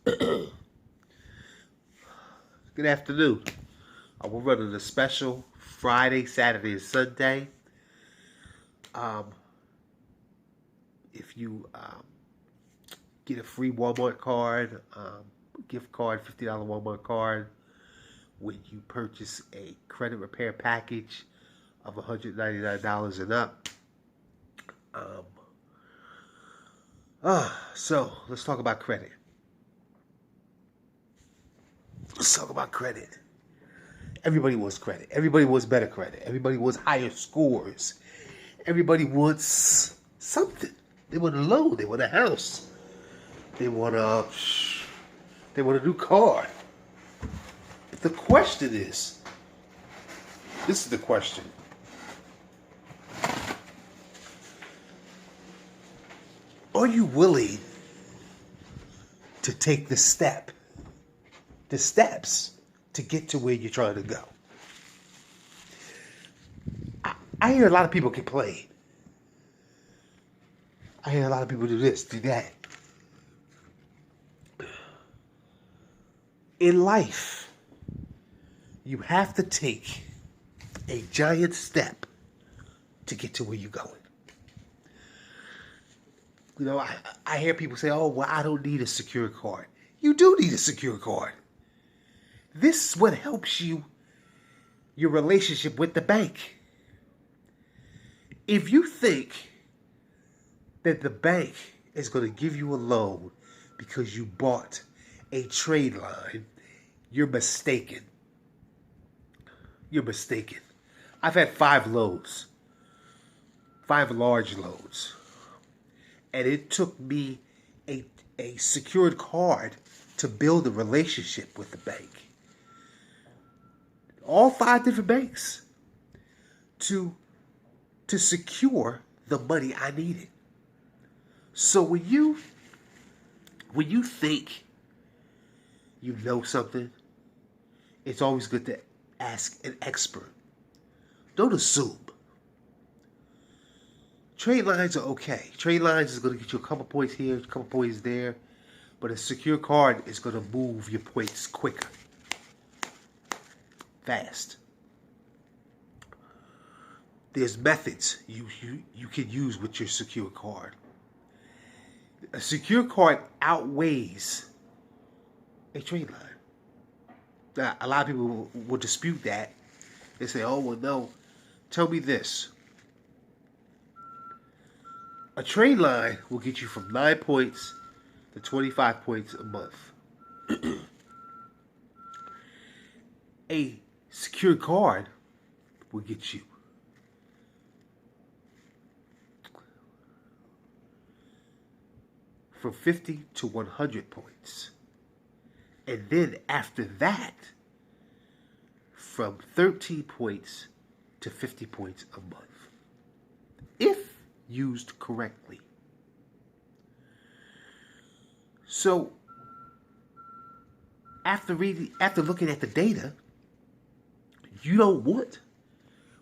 Good afternoon. We're running a special Friday, Saturday, and Sunday. Um, if you get a free Walmart card, gift card, $50 Walmart card, when you purchase a credit repair package of $199 and up. Um, so let's talk about credit. Let's talk about credit. Everybody wants credit. Everybody wants better credit. Everybody wants higher scores. Everybody wants something. They want a loan. They want a house. They want a new car. But the question is, this is the question. Are you willing to take the steps to get to where you're trying to go? I hear a lot of people complain. I hear a lot of people do this, do that. In life, you have to take a giant step to get to where you're going. You know, I hear people say, oh, well, I don't need a secure card. You do need a secure card. This is what helps you, your relationship with the bank. If you think that the bank is going to give you a loan because you bought a trade line, you're mistaken. You're mistaken. I've had 5 loans, 5 large loans, and it took me a secured card to build a relationship with the bank. All 5 different banks to secure the money I needed. So when you think you know something, it's always good to ask an expert. Don't assume. Trade lines are okay. Trade lines is going to get you a couple points here, a couple points there, but a secure card is going to move your points quicker, fast. There's methods you can use with your secure card. A secure card outweighs a trade line. Now, a lot of people will dispute that. They say, oh, well, no. Tell me this. A trade line will get you from 9 points to 25 points a month. A secure card will get you from 50 to 100 points. And then after that, from 13 points to 50 points a month. If used correctly. So, after looking at the data, you don't want.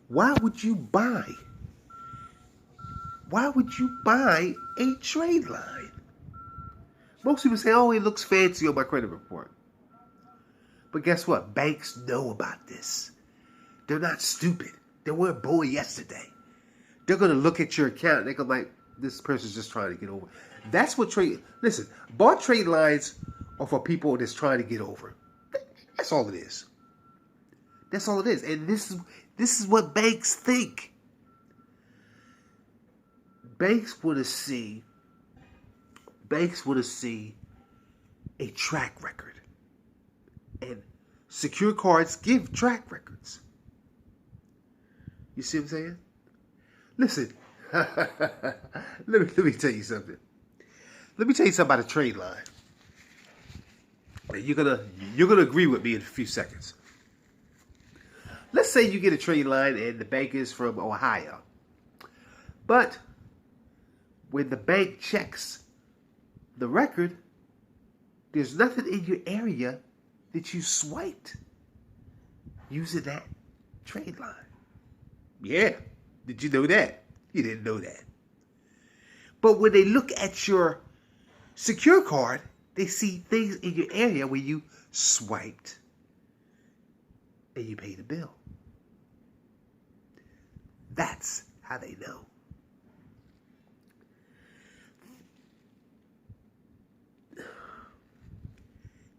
Why would you buy a trade line? Most people say, oh, it looks fancy on my credit report. But guess what? Banks know about this. They're not stupid. They weren't born yesterday. They're going to look at your account and they're going to like, this person's just trying to get over. That's what listen, bought trade lines are for people that's trying to get over. That's all it is. That's all it is. And this is what banks think. Banks want to see a track record. And secure cards give track records. You see what I'm saying? Listen, let me tell you something. Let me tell you something about a trade line. And you're gonna agree with me in a few seconds. Let's say you get a trade line and the bank is from Ohio. But when the bank checks the record, there's nothing in your area that you swiped using that trade line. Yeah. Did you know that? You didn't know that. But when they look at your secure card, They see things in your area where you swiped and you paid a bill. That's how they know.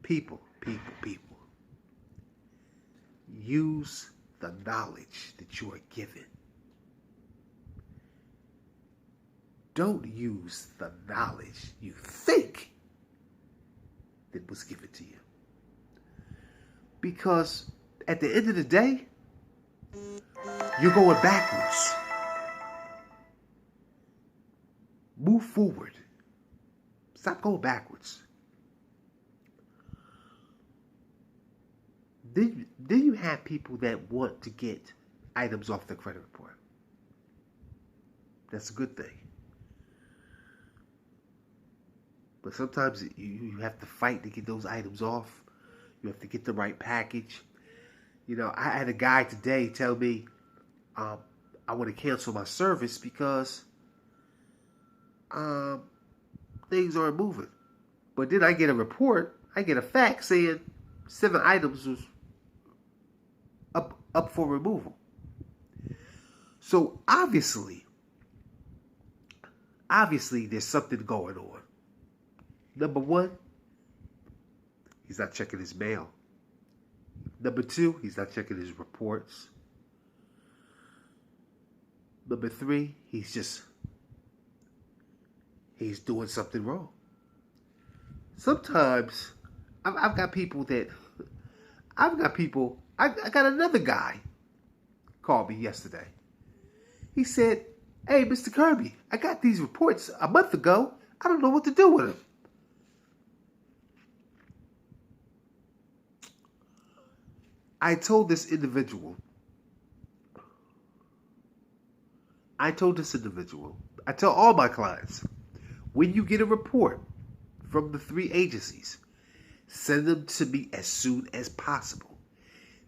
People. Use the knowledge that you are given. Don't use the knowledge you think that was given to you. Because at the end of the day, you're going backwards. Move forward. Stop going backwards. Then you have people that want to get items off their credit report. That's a good thing. But sometimes you have to fight to get those items off. You have to get the right package. You know, I had a guy today tell me I want to cancel my service because things aren't moving. But then I get a report, I get a fax saying 7 items was up for removal. So obviously there's something going on. Number 1, he's not checking his mail. Number 2, he's not checking his reports. Number 3, he's doing something wrong. Sometimes I got another guy called me yesterday. He said, "Hey, Mr. Kirby, I got these reports a month ago. I don't know what to do with them." I told this individual, I tell all my clients, when you get a report from the 3 agencies, send them to me as soon as possible.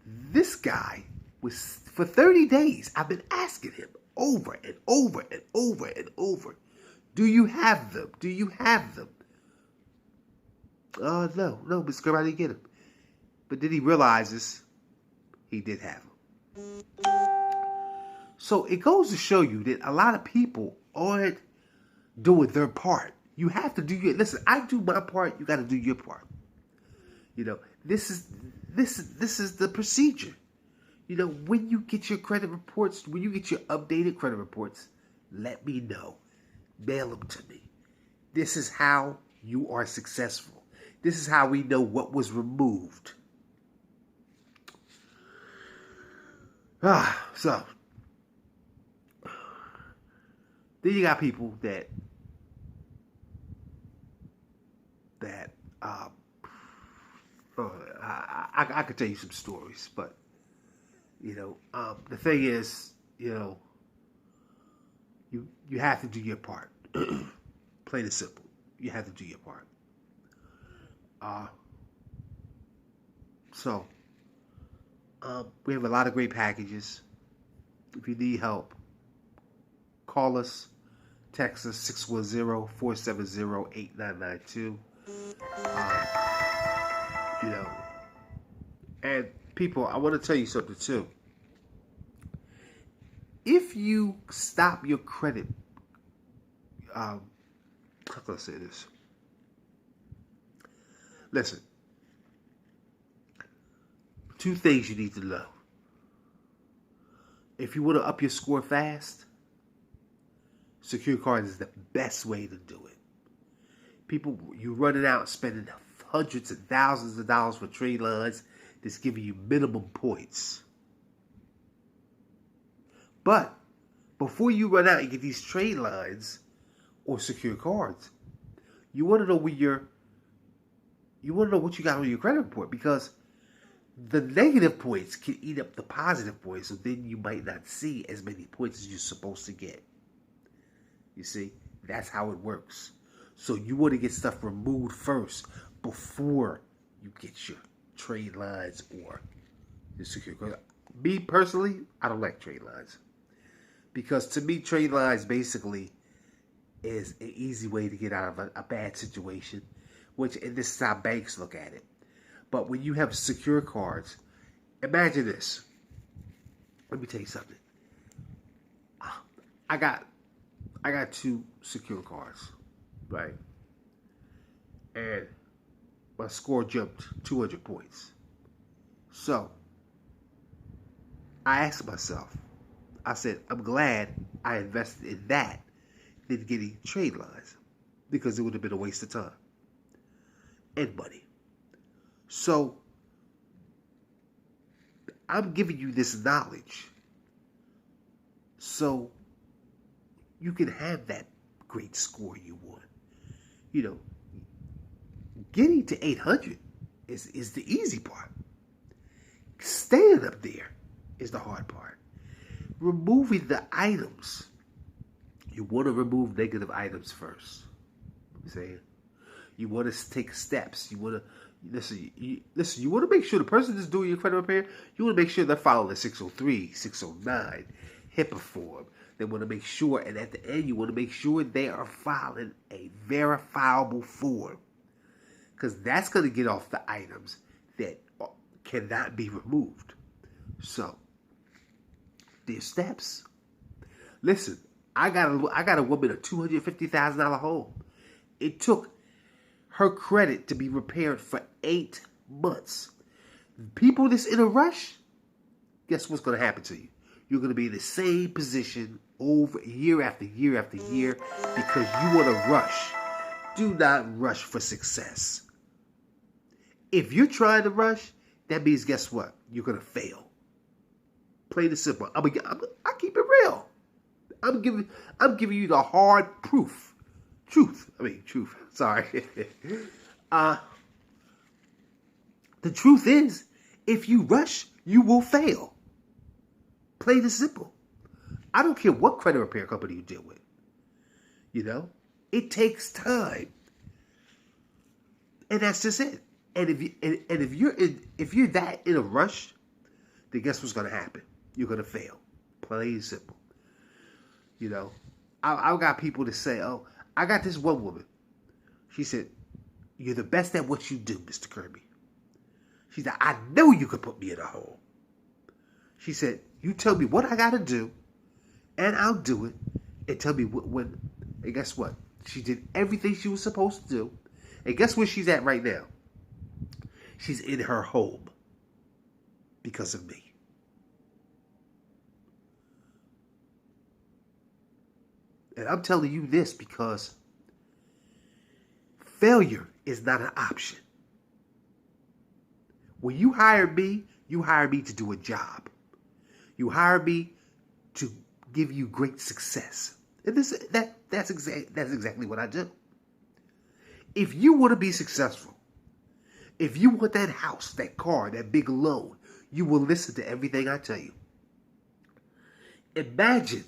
This guy was, for 30 days, I've been asking him over and over and over and over, do you have them? Do you have them? No, Mr. Kirby, I didn't get them. But then he realizes he did have them. So it goes to show you that a lot of people aren't doing their part. You have to do your, listen, I do my part, you got to do your part. You know, this is the procedure. You know, when you get your credit reports, when you get your updated credit reports, let me know. Mail them to me. This is how you are successful. This is how we know what was removed. So then you got people that I could tell you some stories, but you know, the thing is, you know, you have to do your part. Plain and simple, you have to do your part. So we have a lot of great packages. If you need help, call us, text us 610-470-8992. You know, and people, I want to tell you something too. If you stop your credit, how can I say this? Listen, 2 things you need to know. If you want to up your score fast, Secure Cards is the best way to do it. People, you running out spending hundreds and thousands of dollars for trade lines that's giving you minimum points. But before you run out and get these trade lines or Secure Cards, you want to know what you got on your credit report, because the negative points can eat up the positive points, so then you might not see as many points as you're supposed to get. You see, that's how it works. So you want to get stuff removed first before you get your trade lines or your Secure Cards. Me personally, I don't like trade lines, because to me, trade lines basically is an easy way to get out of a bad situation which, and this is how banks look at it. But when you have secure cards, imagine this. Let me tell you something. I got 2 secure cards, right? And my score jumped 200 points. So I asked myself, I said, I'm glad I invested in that than getting trade lines, because it would have been a waste of time and money. So I'm giving you this knowledge so you can have that great score you want. You know, getting to 800 is the easy part. Staying up there is the hard part. Removing the items. You want to remove negative items first. I'm saying, you want to take steps. You want to listen. You want to make sure the person that's doing your credit repair, you want to make sure they're following the 603, 609 HIPAA form. They want to make sure, and at the end, you want to make sure they are filing a verifiable form, because that's going to get off the items that cannot be removed. So, there's steps. Listen, I got a woman a $250,000 home. It took her credit to be repaired for 8 months. People that's in a rush, guess what's going to happen to you? You're going to be in the same position over year after year after year because you want to rush. Do not rush for success. If you're trying to rush, that means, guess what? You're going to fail. Plain and simple. I keep it real. I'm giving you the hard proof. Truth. Sorry. The truth is, if you rush, you will fail. Plain and simple. I don't care what credit repair company you deal with. You know, it takes time, and that's just it. And if you're that in a rush, then guess what's going to happen? You're going to fail. Plain and simple. You know, I've got people that say, "Oh, I got this one woman." She said, "You're the best at what you do, Mr. Kirby." She said, "I know you could put me in a hole." She said, "You tell me what I got to do, and I'll do it. And tell me when." And guess what? She did everything she was supposed to do. And guess where she's at right now? She's in her home because of me. And I'm telling you this because failure is not an option. When you hire me to do a job. You hire me to give you great success. And that's exactly what I do. If you want to be successful, if you want that house, that car, that big loan, you will listen to everything I tell you. Imagine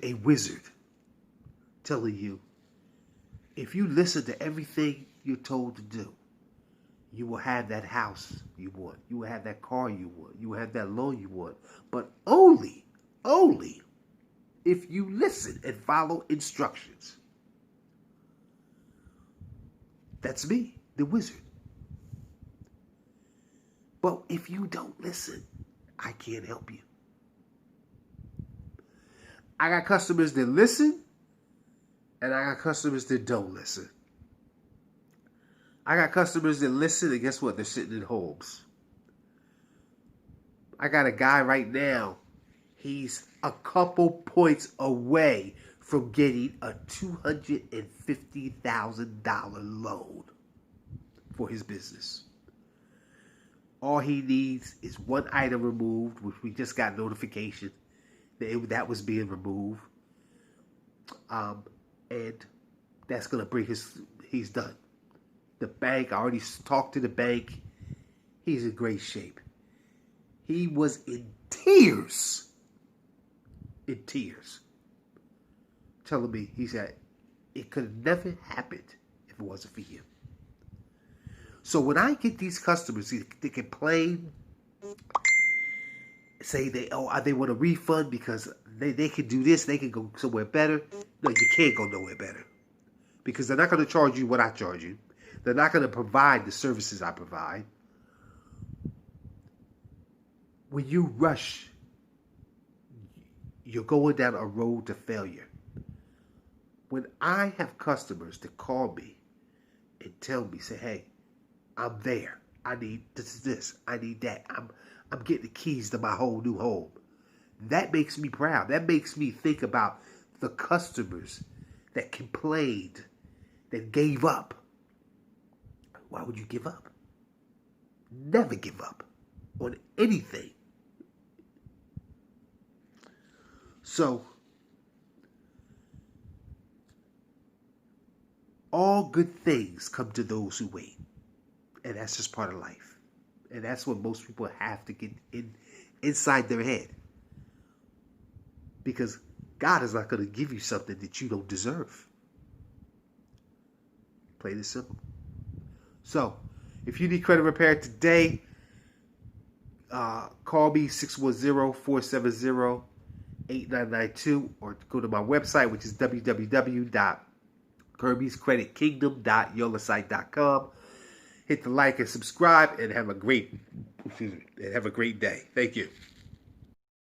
a wizard telling you, if you listen to everything you're told to do, you will have that house you want. You will have that car you want. You will have that loan you want. But only if you listen and follow instructions. That's me, the wizard. But if you don't listen, I can't help you. I got customers that listen, and I got customers that don't listen. I got customers that listen, and guess what? They're sitting in homes. I got a guy right now. He's a couple points away from getting a $250,000 loan for his business. All he needs is one item removed, which we just got notification that was being removed. And that's going to bring he's done. The bank, I already talked to the bank. He's in great shape. He was in tears. Telling me, he said, it could have never happened if it wasn't for you. So when I get these customers, they complain, say they want a refund because they can do this, they can go somewhere better. No, you can't go nowhere better. because they're not going to charge you what I charge you. They're not going to provide the services I provide. When you rush, you're going down a road to failure. When I have customers that call me and tell me, say, hey, I'm there. I need this. I need that. I'm getting the keys to my whole new home. That makes me proud. That makes me think about the customers that complained, that gave up. Why would you give up? Never give up on anything. So, all good things come to those who wait. And that's just part of life. And that's what most people have to get inside their head. Because God is not going to give you something that you don't deserve. Plain and simple. So, if you need credit repair today, call me 610-470-8992 or go to my website, which is www.kirby'screditkingdom.yolasite.com. Hit the like and subscribe and have a great day. Thank you.